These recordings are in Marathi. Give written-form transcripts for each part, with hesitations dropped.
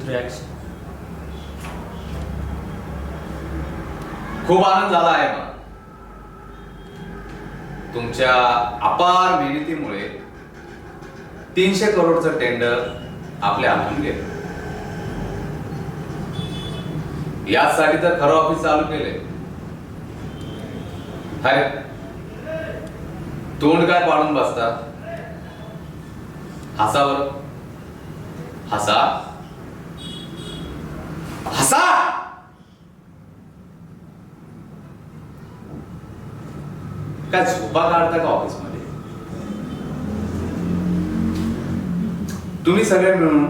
रिॲक्शन. खूप आनंद झाला आहे मला. तुमच्या अपार मेहनतीमुळे 300 करोडचं टेंडर आपल्या हातून गेलं. यासाठी तर खरं ऑफिस चालू केले. अरे तोंड काय पाडून बसता? हसा बरं, हसा हसा. काय झोपा काढता का ऑफिस मध्ये? तुम्ही सगळे मिळून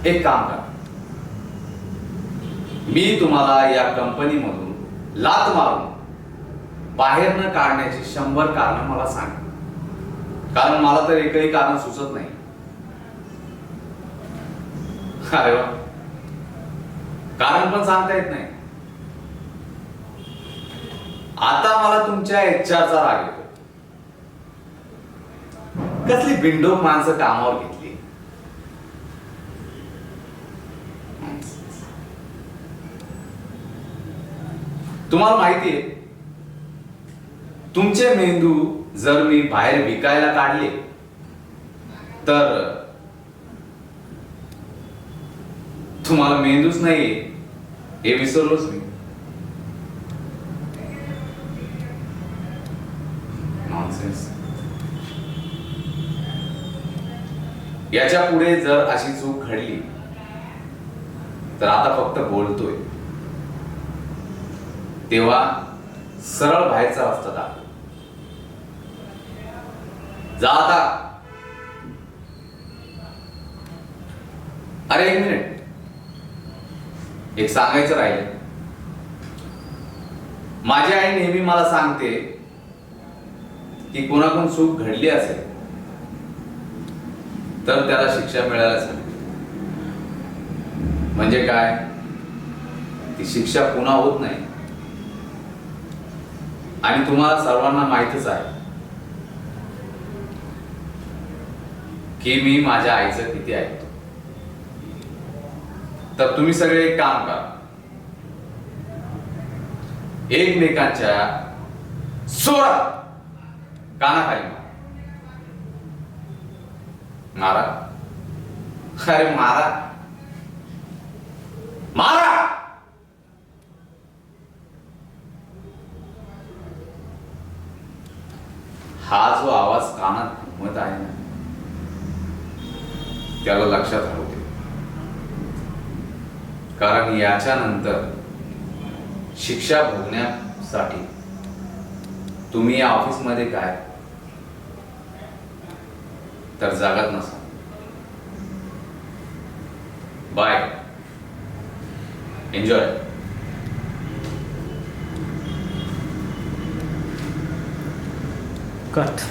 एक काम करा. मी तुम्हाला या कंपनीमधून लात मारून बाहेर न काढण्याची 100 कारण मला सांगा. कारण मला तर एकही कारण सुचत नाही. अरे वा, कारण पण सांगता येत नाही. आता मला तुमच्या एचआरचा राग येतो. कसली बिंडोक माणसं कामावर घेतली. तुम्हाला माहितीये, तुमचे मेंदू जर मी बाहेर विकायला काढले तर तुम्हाला मेंदूच नाही हे विसरलोच मी. नॉनसेन्स. याच्या पुढे जर अशी चूक घडली तर आता फक्त बोलतोय तेव्हा सरळ बाहेरचा रस्ता दाखव. जा आता. अरे एक मिनिट, एक सांगायचं राहिलं. माझी आई नेहमी मला सांगते की कोणाकडून चूक घडली असेल तर त्याला शिक्षा मिळायलाच हवी. म्हणजे काय, ती शिक्षा पुन्हा होत नाही. आणि तुम्हाला सर्वांना माहितच आहे की मी माझ्या आईचं किती ऐकतो. तर तुम्ही सगळे एक काम करा. एकमेकांच्या जोरात कानाखाली मारा. अरे मारा मारा. हा जो आवाज कानात घुमत आहे ना, त्याला लक्षात राहू दे. कारण याच्यानंतर शिक्षा भोगण्यासाठी तुम्ही या ऑफिसमध्ये काय तर जागत नसा. बाय. एन्जॉय. कट.